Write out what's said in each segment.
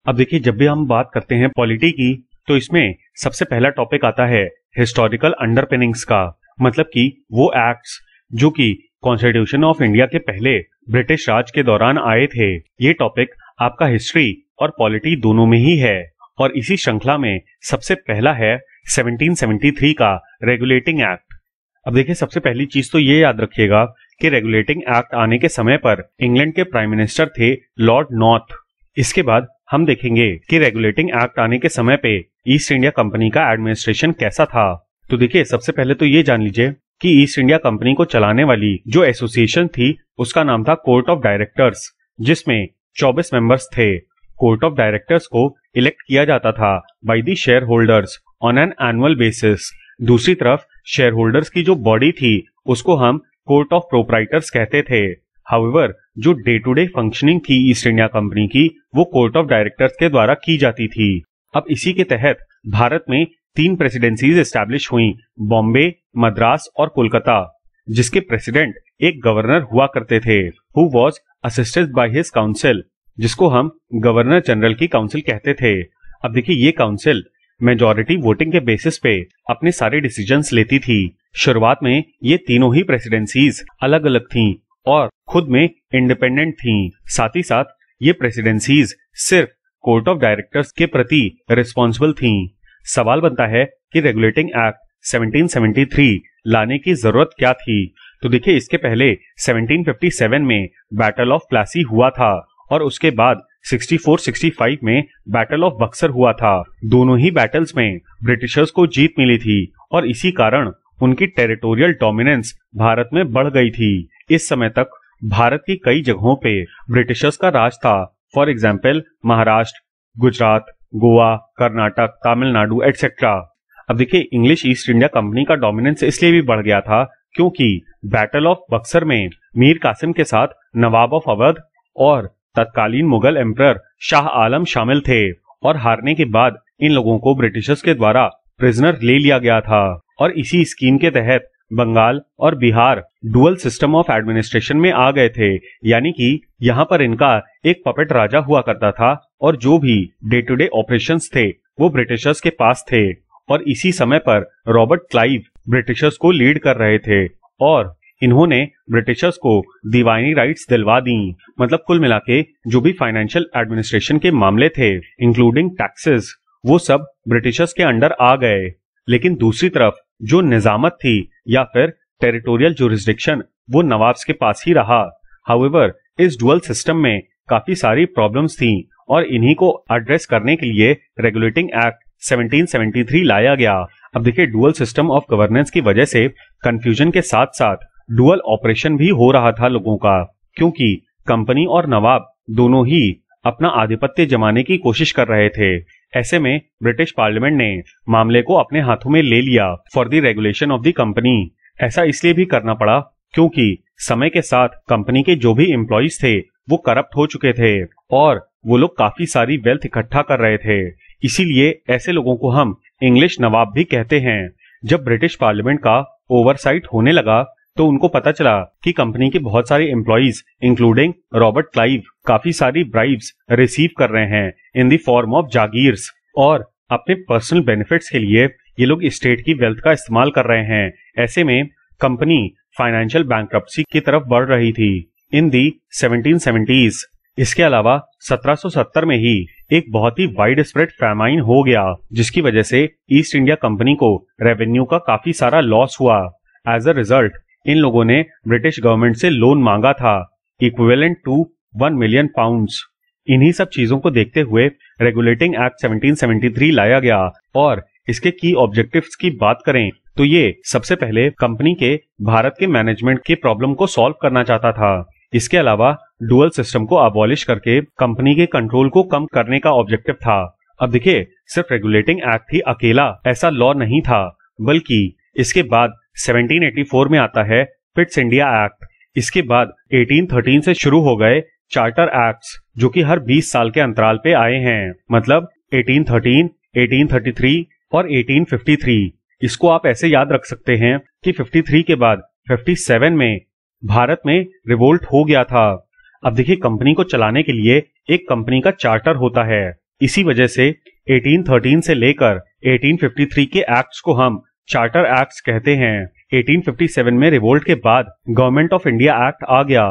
अब देखिए, जब भी हम बात करते हैं पॉलिटी की, तो इसमें सबसे पहला टॉपिक आता है हिस्टोरिकल अंडरपिनिंग्स का। मतलब कि वो एक्ट्स जो कि कॉन्स्टिट्यूशन ऑफ इंडिया के पहले ब्रिटिश राज के दौरान आए थे। ये टॉपिक आपका हिस्ट्री और पॉलिटी दोनों में ही है। और इसी श्रृंखला में सबसे पहला है 1773 का रेगुलेटिंग एक्ट। अब देखिए, सबसे पहली चीज तो ये याद रखिएगा कि रेगुलेटिंग एक्ट आने के समय पर इंग्लैंड के प्राइम मिनिस्टर थे लॉर्ड नॉर्थ। इसके बाद हम देखेंगे कि रेगुलेटिंग एक्ट आने के समय पे ईस्ट इंडिया कंपनी का एडमिनिस्ट्रेशन कैसा था। तो देखिए, सबसे पहले तो ये जान लीजिए कि ईस्ट इंडिया कंपनी को चलाने वाली जो एसोसिएशन थी उसका नाम था कोर्ट ऑफ डायरेक्टर्स, जिसमें 24 मेंबर्स थे। कोर्ट ऑफ डायरेक्टर्स को इलेक्ट किया जाता था by the share holders on an annual basis. दूसरी तरफ शेयर होल्डर्स की जो बॉडी थी उसको हम कोर्ट ऑफ प्रोप्राइटर्स कहते थे। हाउएवर, जो डे टू डे फंक्शनिंग थी ईस्ट इंडिया कंपनी की, वो कोर्ट ऑफ डायरेक्टर्स के द्वारा की जाती थी। अब इसी के तहत भारत में 3 प्रेसिडेंसीज एस्टैब्लिश हुई, बॉम्बे, मद्रास और कोलकाता, जिसके प्रेसिडेंट एक गवर्नर हुआ करते थे, who was assisted by his council, जिसको हम गवर्नर जनरल की काउंसिल कहते थे। अब देखिए, ये काउंसिल मेजॉरिटी वोटिंग के बेसिस पे अपने सारे डिसीजंस लेती थी। शुरुआत में ये तीनों ही प्रेसिडेंसीज अलग अलग थीं और खुद में इंडिपेंडेंट थीं। साथ ही साथ ये प्रेसिडेंसीज सिर्फ कोर्ट ऑफ डायरेक्टर्स के प्रति रिस्पॉन्सिबल थीं। सवाल बनता है कि रेगुलेटिंग एक्ट 1773 लाने की जरूरत क्या थी। तो देखिए, इसके पहले 1757 में बैटल ऑफ प्लासी हुआ था और उसके बाद 64-65 में बैटल ऑफ बक्सर हुआ था। दोनों ही बैटल्स में ब्रिटिशर्स को जीत मिली थी और इसी कारण उनकी टेरिटोरियल डोमिनेंस भारत में बढ़ गई थी। इस समय तक भारत की कई जगहों पे ब्रिटिशर्स का राज था। For example Maharashtra, Gujarat, Goa, Karnataka, Tamil Nadu etcetera. अब देखिए, इंग्लिश ईस्ट इंडिया कंपनी का डोमिनेंस इसलिए भी बढ़ गया था क्योंकि बैटल ऑफ बक्सर में मीर कासिम के साथ नवाब ऑफ अवध और तत्कालीन मुगल एम्परर शाह आलम शामिल थे और हारने के बाद इन लोगों को ब्रिटिशर्स के द्वारा प्रिजनर ले लिया गया था। और इसी स्कीम के तहत बंगाल और Bihar dual system of administration में आ गए थे, यानी कि यहाँ पर इनका एक पपेट राजा हुआ करता था और जो भी डे टू डे ऑपरेशंस थे वो ब्रिटिशर्स के पास थे। और इसी समय पर रॉबर्ट क्लाइव ब्रिटिशर्स को लीड कर रहे थे और इन्होंने ब्रिटिशर्स को दीवानी राइट्स दिलवा दी। मतलब कुल मिला के जो भी फाइनेंशियल एडमिनिस्ट्रेशन के मामले थे, इंक्लूडिंग टैक्सेस, वो सब ब्रिटिशर्स के अंडर आ गए। लेकिन दूसरी तरफ जो निजामत थी या फिर टेरिटोरियल जुरिस्डिक्शन, वो नवाब्स के पास ही रहा। हाउएवर, इस डुअल सिस्टम में काफी सारी प्रॉब्लम्स थी और इन्हीं को एड्रेस करने के लिए रेगुलेटिंग एक्ट 1773 लाया गया। अब देखिए, डुअल सिस्टम ऑफ गवर्नेंस की वजह से कंफ्यूजन के साथ साथ डुअल ऑपरेशन भी हो रहा था लोगों का, क्योंकि कंपनी और नवाब दोनों ही अपना आधिपत्य जमाने की कोशिश कर रहे थे। ऐसे में ब्रिटिश पार्लियामेंट ने मामले को अपने हाथों में ले लिया for the regulation of the company. ऐसा इसलिए भी करना पड़ा क्योंकि समय के साथ कंपनी के जो भी एम्प्लॉइज थे वो करप्ट हो चुके थे और वो लोग काफी सारी वेल्थ इकट्ठा कर रहे थे। इसीलिए ऐसे लोगों को हम इंग्लिश नवाब भी कहते हैं। जब ब्रिटिश पार्लियामेंट का ओवरसाइट होने लगा तो उनको पता चला कि कंपनी के बहुत सारे एम्प्लॉइज इंक्लूडिंग रॉबर्ट क्लाइव काफी सारी ब्राइब्स रिसीव कर रहे हैं in the form of jagirs और अपने पर्सनल बेनिफिट्स के लिए ये लोग स्टेट की वेल्थ का इस्तेमाल कर रहे हैं। ऐसे में कंपनी फाइनेंशियल बैंक्रप्सी की तरफ बढ़ रही थी इन दी 1770s। इसके अलावा 1770 में ही एक बहुत ही वाइड स्प्रेड फैमाइन हो गया, जिसकी वजह से ईस्ट इंडिया कंपनी को रेवेन्यू का काफी सारा लॉस हुआ। एज अ रिजल्ट इन लोगों ने ब्रिटिश गवर्नमेंट से लोन मांगा था इक्विवेलेंट टू 1 मिलियन पाउंड्स। इन्हीं सब चीजों को देखते हुए रेगुलेटिंग एक्ट 1773 लाया गया और इसके की ऑब्जेक्टिव्स की बात करें तो ये सबसे पहले कंपनी के भारत के मैनेजमेंट के प्रॉब्लम को सॉल्व करना चाहता था। इसके अलावा डुअल सिस्टम को अबॉलिश करके कंपनी के कंट्रोल को कम करने का ऑब्जेक्टिव था। अब देखिए, सिर्फ रेगुलेटिंग एक्ट ही अकेला ऐसा लॉ नहीं था, बल्कि इसके बाद 1784 में आता है पिट्स इंडिया एक्ट। इसके बाद 1813 से शुरू हो गए चार्टर एक्ट्स, जो कि हर 20 साल के अंतराल पे आए हैं। मतलब 1813, 1833 और 1853। इसको आप ऐसे याद रख सकते हैं कि 53 के बाद 57 में भारत में रिवोल्ट हो गया था। अब देखिए, कंपनी को चलाने के लिए एक कंपनी का चार्टर होता है इसी वजह से 1813 से लेकर 1853 के एक्ट्स को हम चार्टर एक्ट्स कहते हैं। 1857 में रिवोल्ट के बाद गवर्नमेंट ऑफ इंडिया एक्ट आ गया,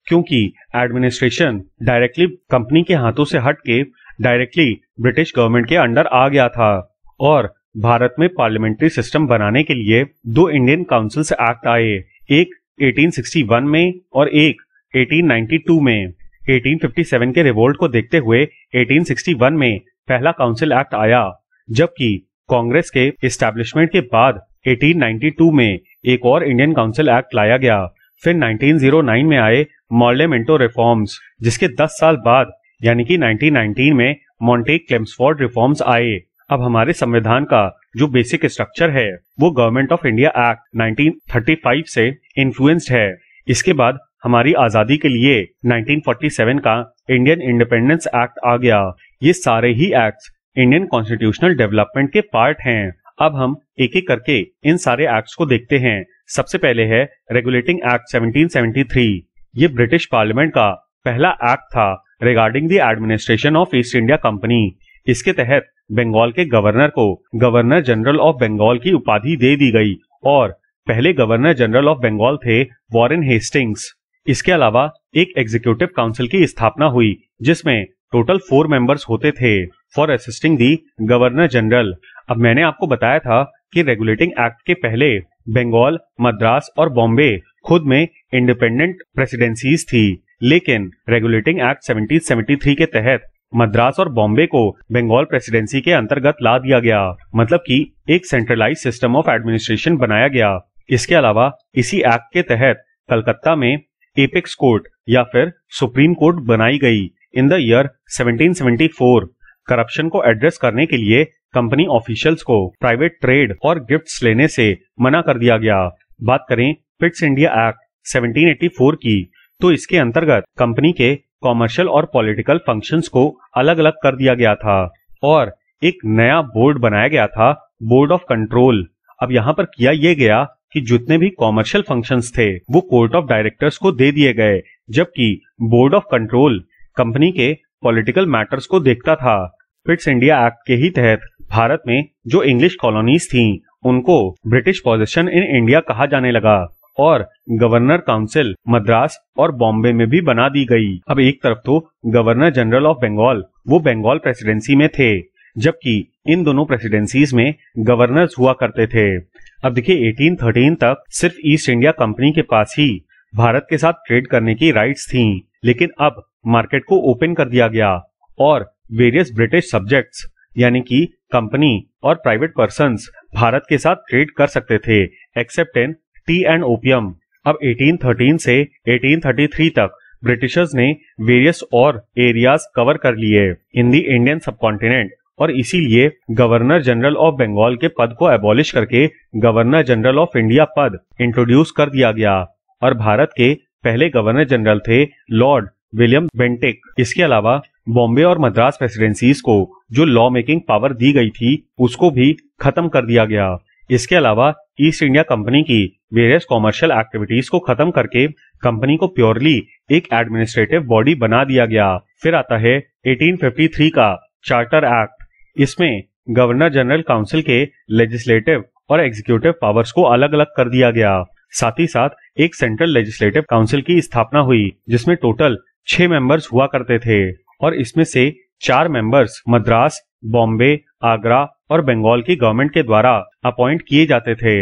क्योंकि एडमिनिस्ट्रेशन डायरेक्टली कंपनी के हाथों से हट के डायरेक्टली ब्रिटिश गवर्नमेंट के अंडर आ गया था। और भारत में पार्लियामेंट्री सिस्टम बनाने के लिए दो इंडियन काउंसिल्स एक्ट आए, एक 1861 में और एक 1892 में। 1857 के रिवोल्ट को देखते हुए 1861 में पहला काउंसिल एक्ट आया, जबकि कांग्रेस के एस्टैब्लिशमेंट के बाद 1892 में एक और इंडियन काउंसिल एक्ट लाया गया। फिर 1909 में आए मॉर्लेमेंटो रिफॉर्म्स, जिसके 10 साल बाद यानी कि 1919 में मॉन्टेग क्लेम्सफोर्ड रिफॉर्म्स आए। अब हमारे संविधान का जो बेसिक स्ट्रक्चर है वो गवर्नमेंट ऑफ इंडिया एक्ट 1935 से इन्फ्लुएंस्ड है। इसके बाद हमारी आजादी के लिए 1947 का इंडियन इंडिपेंडेंस एक्ट आ गया। ये सारे he acts Indian constitutional development के पार्ट हैं। अब हम एक एक करके इन सारे एक्ट्स को देखते हैं। सबसे पहले है रेगुलेटिंग एक्ट 1773। ये ब्रिटिश पार्लियामेंट का पहला एक्ट था regarding the administration of east India company. इसके तहत बंगाल के गवर्नर को गवर्नर जनरल ऑफ बंगाल की उपाधि दे दी गई और पहले गवर्नर जनरल ऑफ बंगाल थे वॉरेन हेस्टिंग्स। इसके अलावा एक एग्जीक्यूटिव काउंसिल की स्थापना हुई, जिसमें टोटल 4 मेंबर्स होते थे for assisting the governor general. अब मैंने आपको बताया था कि रेगुलेटिंग एक्ट के पहले बंगाल, मद्रास और बॉम्बे खुद में इंडिपेंडेंट प्रेसिडेंसीज थी, लेकिन रेगुलेटिंग एक्ट 1773 के तहत मद्रास और बॉम्बे को बंगाल प्रेसिडेंसी के अंतर्गत ला दिया गया, मतलब कि एक सेंट्रलाइज सिस्टम ऑफ एडमिनिस्ट्रेशन बनाया गया। इसके अलावा इसी एक्ट के तहत कलकत्ता में एपेक्स कोर्ट या फिर सुप्रीम कोर्ट बनाई गई। इन द ईयर 1774 करप्शन को एड्रेस करने के लिए कंपनी ऑफिशियल्स को प्राइवेट ट्रेड और गिफ्ट्स लेने से मना कर दिया गया। बात करें पिट्स इंडिया एक्ट 1784 की, तो इसके अंतर्गत कंपनी के कॉमर्शियल और पॉलिटिकल फंक्शंस को अलग अलग कर दिया गया था और एक नया बोर्ड बनाया गया था, बोर्ड ऑफ कंट्रोल। अब यहाँ पर किया यह गया कि जितने भी कॉमर्शियल फंक्शंस थे वो कोर्ट ऑफ डायरेक्टर्स को दे दिए गए, जबकि बोर्ड ऑफ कंट्रोल कंपनी के पॉलिटिकल मैटर्स को देखता था। पिट्स इंडिया एक्ट के ही तहत भारत में जो इंग्लिश कॉलोनीज थीं उनको ब्रिटिश पोजेशन इन इंडिया कहा जाने लगा और गवर्नर काउंसिल मद्रास और बॉम्बे में भी बना दी गई। अब एक तरफ तो गवर्नर जनरल ऑफ बंगाल वो बंगाल प्रेसिडेंसी में थे, जबकि इन दोनों प्रेसिडेंसीज में गवर्नर्स हुआ करते थे। अब देखिए 1813 तक सिर्फ ईस्ट इंडिया कंपनी के पास ही भारत के साथ ट्रेड करने की राइट्स थीं, लेकिन अब मार्केट को ओपन कर दिया गया और वेरियस ब्रिटिश सब्जेक्ट्स यानी कि कंपनी और प्राइवेट पर्सन्स भारत के साथ ट्रेड कर सकते थे, accept in T and opium. अब 1813 से 1833 तक ब्रिटिशर्स ने वेरियस और एरियाज कवर कर लिए इन द इंडियन सबकॉन्टिनेंट और इसीलिए गवर्नर जनरल ऑफ बंगाल के पद को एबॉलिश करके गवर्नर जनरल ऑफ इंडिया पद इंट्रोड्यूस कर दिया गया और भारत के पहले गवर्नर जनरल थे लॉर्ड विलियम बेंटिक। इसके अलावा बॉम्बे और मद्रास प्रेसिडेंसीज को जो लॉ मेकिंग पावर दी गई थी उसको भी खत्म कर दिया गया। इसके अलावा ईस्ट इंडिया कंपनी की वेरियस कॉमर्शियल एक्टिविटीज को खत्म करके कंपनी को प्योरली एक एडमिनिस्ट्रेटिव बॉडी बना दिया गया। फिर आता है 1853 का चार्टर एक्ट। इसमें गवर्नर जनरल काउंसिल के लेजिस्लेटिव और एग्जीक्यूटिव पावर्स को अलग अलग कर दिया गया। साथ ही साथ एक सेंट्रल लेजिस्लेटिव काउंसिल की स्थापना हुई, जिसमें टोटल 6 मेंबर्स हुआ करते थे और इसमें से 4 मेंबर्स मद्रास, बॉम्बे, आगरा और बंगाल की गवर्नमेंट के द्वारा अपॉइंट किए जाते थे।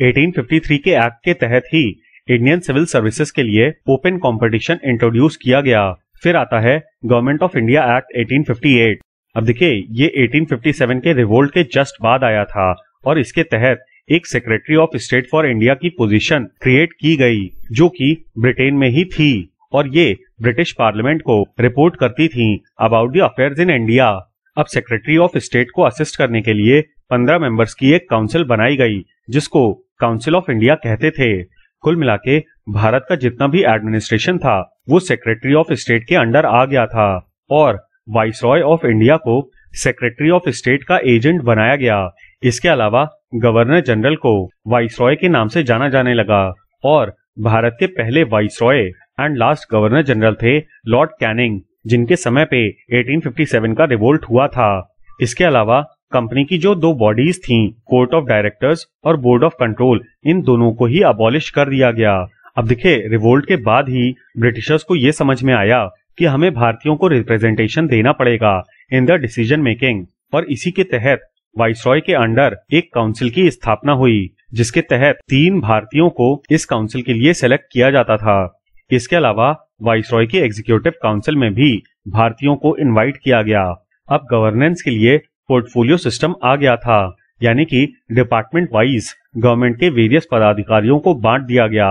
1853 के एक्ट के तहत ही इंडियन सिविल सर्विसेज के लिए ओपन कंपटीशन इंट्रोड्यूस किया गया। फिर आता है गवर्नमेंट ऑफ इंडिया एक्ट 1858। अब देखिए ये 1857 के रिवोल्ट के जस्ट बाद आया था और इसके तहत एक secretary of state for India की पोजीशन क्रिएट की गई, जो कि ब्रिटेन में ही थी और ये ब्रिटिश पार्लियामेंट को रिपोर्ट करती थी about the affairs in India. अब सेक्रेटरी ऑफ स्टेट को असिस्ट करने के लिए 15 मेंबर्स की एक काउंसिल बनाई गई, जिसको काउंसिल ऑफ इंडिया कहते थे। कुल मिलाके भारत का जितना भी एडमिनिस्ट्रेशन था वो सेक्रेटरी ऑफ स्टेट के अंडर आ गया था और वाइसरॉय ऑफ इंडिया को सेक्रेटरी ऑफ स्टेट का एजेंट बनाया गया। इसके अलावा गवर्नर जनरल को वाइसरॉय के नाम से जाना जाने लगा और भारत के पहले viceroy and last governor general थे लॉर्ड कैनिंग। जिनके समय पे 1857 का रिवोल्ट हुआ था। इसके अलावा कंपनी की जो दो बॉडीज थीं, कोर्ट ऑफ डायरेक्टर्स और बोर्ड ऑफ कंट्रोल, इन दोनों को ही अबॉलिश कर दिया गया। अब देखिए, रिवोल्ट के बाद ही ब्रिटिशर्स को ये समझ में आया कि हमें भारतीयों को रिप्रेजेंटेशन देना पड़ेगा इन द डिसीजन मेकिंग, और इसी के तहत वाइसरॉय के अंडर एक काउंसिल की स्थापना हुई, जिसके तहत 3 भारतीयों को इस काउंसिल के लिए सेलेक्ट किया जाता था। इसके अलावा वाइसरॉय के एग्जीक्यूटिव काउंसिल में भी भारतीयों को इनवाइट किया गया। अब गवर्नेंस के लिए पोर्टफोलियो सिस्टम आ गया था, यानी कि डिपार्टमेंट वाइज गवर्नमेंट के वेरियस पदाधिकारियों को बांट दिया गया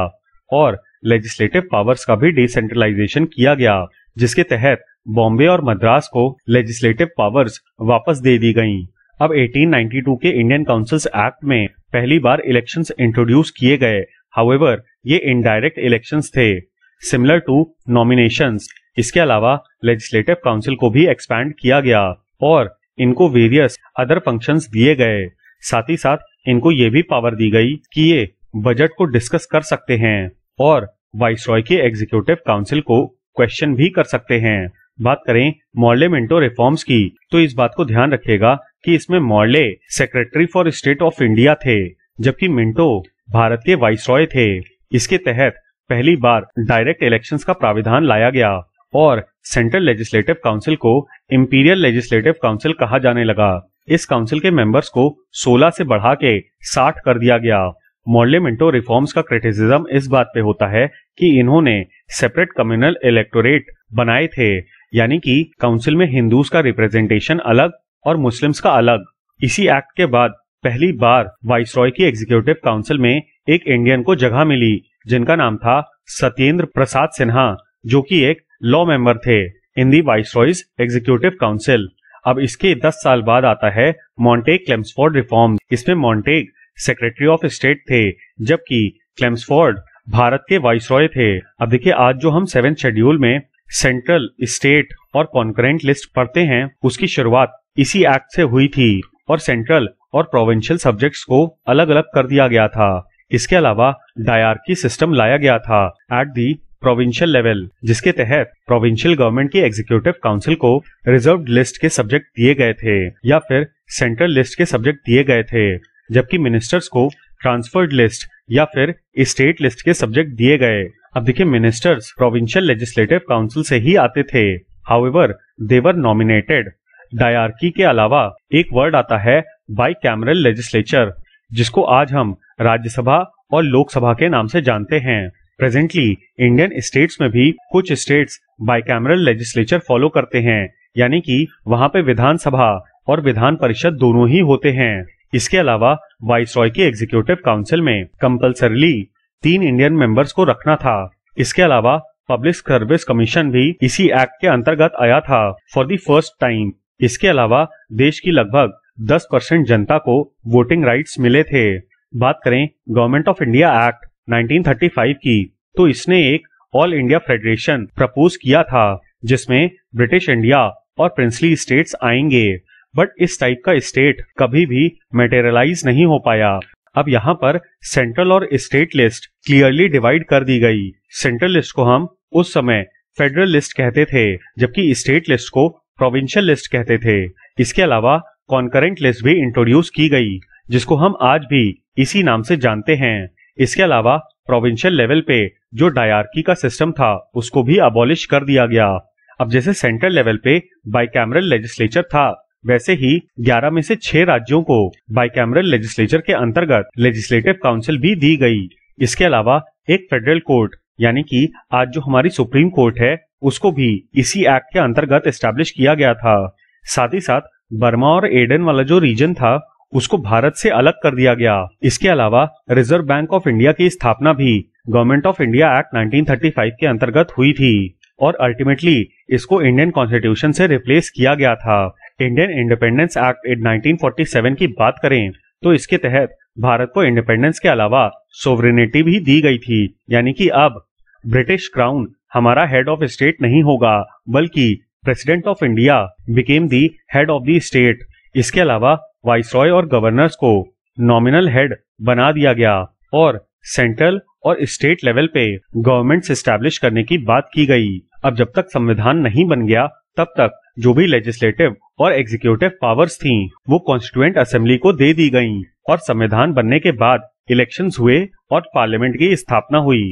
और लेजिस्लेटिव पावर्स का भी डिसेंट्रलाइजेशन किया गया, जिसके तहत बॉम्बे और मद्रास को लेजिस्लेटिव पावर्स वापस दे दी गईं। अब 1892 के इंडियन काउंसिल्स एक्ट में पहली बार इलेक्शंस इंट्रोड्यूस किए गए। हाउएवर, ये इनडायरेक्ट इलेक्शंस थे, सिमिलर टू नॉमिनेशंस। इसके अलावा लेजिस्लेटिव काउंसिल को भी एक्सपैंड किया गया और इनको वेरियस अदर फंक्शंस दिए गए। साथ ही साथ इनको ये भी पावर दी गई कि ये बजट को डिस्कस कर सकते हैं और वाइसरॉय के एग्जीक्यूटिव काउंसिल को क्वेश्चन भी कर सकते हैं। बात करें मॉर्ले मिंटो रिफॉर्म्स की, तो इस बात को ध्यान रखिएगा कि इसमें Morley secretary for state of India थे, जबकि मिंटो भारत के वाइसरॉय थे। इसके तहत पहली बार डायरेक्ट इलेक्शंस का प्राविधान लाया गया और सेंट्रल लेजिस्लेटिव काउंसिल को इंपीरियल लेजिस्लेटिव काउंसिल कहा जाने लगा। इस काउंसिल के मेंबर्स को 16 से बढ़ा के 60 कर दिया गया। मॉर्ले मिंटो रिफॉर्म्स का क्रिटिसिज्म इस बात पे होता है कि इन्होंने सेपरेट कम्युनल इलेक्टोरेट बनाए थे, यानी कि काउंसिल में हिंदूज का रिप्रेजेंटेशन अलग और मुस्लिम्स का अलग। इसी एक्ट के बाद पहली बार वाइसरॉय की एग्जीक्यूटिव काउंसिल में एक इंडियन को जगह मिली, जिनका नाम था सत्येंद्र प्रसाद सिन्हा, जो कि एक लॉ मेंबर थे इन दी वाइसरॉयज एग्जीक्यूटिव काउंसिल। अब इसके 10 साल बाद आता है मॉन्टेग क्लेम्सफोर्ड रिफॉर्म। इसमें मॉन्टेग सेक्रेटरी ऑफ स्टेट थे, जबकि क्लेम्सफोर्ड भारत के वाइसरॉय थे। अब देखिए, आज जो हम 7th शेड्यूल में सेंट्रल, स्टेट और कॉन्करेंट लिस्ट पढ़ते हैं, उसकी शुरुआत इसी एक्ट से हुई थी और सेंट्रल और प्रोविंशियल सब्जेक्ट्स को अलग अलग कर दिया गया था। इसके अलावा डायरकी सिस्टम लाया गया था एट दी प्रोविंशियल लेवल, जिसके तहत प्रोविंशियल गवर्नमेंट की एग्जीक्यूटिव काउंसिल को रिजर्व्ड लिस्ट के सब्जेक्ट दिए गए थे या फिर सेंट्रल लिस्ट के सब्जेक्ट दिए गए थे, जबकि मिनिस्टर्स को ट्रांसफर्ड लिस्ट या फिर स्टेट लिस्ट के सब्जेक्ट दिए गए। अब देखिए, मिनिस्टर्स प्रोविंशियल लेजिस्लेटिव काउंसिल से ही आते थे, however they were nominated. Dyarchy के अलावा एक वर्ड आता है बाइकैमरल लेजिस्लेचर, जिसको आज हम राज्यसभा और लोकसभा के नाम से जानते हैं। प्रेजेंटली इंडियन स्टेट्स में भी कुछ स्टेट्स बाइकैमरल लेजिस्लेचर फॉलो करते हैं, यानी कि वहां पे विधानसभा और विधान परिषद दोनों ही होते हैं। इसके अलावा वाइसरॉय की एग्जीक्यूटिव काउंसिल में कंपल्सरीली 3 इंडियन मेंबर्स को रखना था। इसके अलावा पब्लिक सर्विस कमीशन भी इसी एक्ट के अंतर्गत आया था फॉर द फर्स्ट टाइम। इसके अलावा देश की लगभग 10% जनता को वोटिंग राइट्स मिले थे। बात करें गवर्नमेंट ऑफ इंडिया एक्ट 1935 की, तो इसने एक ऑल इंडिया फेडरेशन प्रपोज किया था, जिसमें ब्रिटिश इंडिया और प्रिंसली स्टेट्स आएंगे, बट इस टाइप का स्टेट कभी भी मटेरियलाइज नहीं हो पाया। अब यहाँ पर सेंट्रल और स्टेट लिस्ट क्लियरली डिवाइड कर दी गई। सेंट्रल लिस्ट को हम उस समय फेडरल लिस्ट कहते थे, जबकि स्टेट लिस्ट को प्रोविंशियल लिस्ट कहते थे। इसके अलावा कॉन्करेंट लिस्ट भी इंट्रोड्यूस की गई, जिसको हम आज भी इसी नाम से जानते हैं। इसके अलावा प्रोविंशियल लेवल पे जो डायरकी का सिस्टम था, उसको भी अबॉलिश कर दिया गया। अब जैसे सेंट्रल लेवल पे बाइकैमरल लेजिस्लेचर था, वैसे ही 11 में से 6 राज्यों को बाइकैमरल लेजिस्लेचर के अंतर्गत लेजिस्लेटिव काउंसिल भी दी गई। इसके अलावा एक फेडरल कोर्ट, यानी कि आज जो हमारी सुप्रीम कोर्ट है, उसको भी इसी एक्ट के अंतर्गत एस्टैब्लिश किया गया था। साथ ही साथ बर्मा और एडन वाला जो रीजन था, उसको भारत से अलग कर दिया गया। इसके अलावा रिजर्व बैंक ऑफ इंडिया की स्थापना भी गवर्नमेंट ऑफ इंडिया एक्ट 1935 के अंतर्गत हुई थी और अल्टीमेटली इसको इंडियन कॉन्स्टिट्यूशन से रिप्लेस किया गया था। इंडियन इंडिपेंडेंस एक्ट 1947 की बात करें तो इसके तहत भारत को इंडिपेंडेंस के अलावा सोवरेनिटी भी दी गई थी, यानी कि अब ब्रिटिश क्राउन हमारा हेड ऑफ स्टेट नहीं होगा, बल्कि president of India became the head of the state. इसके अलावा वाइसरॉय और गवर्नर्स को नॉमिनल हेड बना दिया गया और सेंट्रल और स्टेट लेवल पे गवर्नमेंट्स एस्टैब्लिश करने की बात की गई। अब जब तक संविधान नहीं बन गया तब तक जो भी लेजिस्लेटिव और एग्जीक्यूटिव पावर्स थीं वो कॉन्स्टिट्यूएंट असेंबली को दे दी गईं और संविधान बनने के बाद इलेक्शंस हुए और पार्लियामेंट की स्थापना हुई।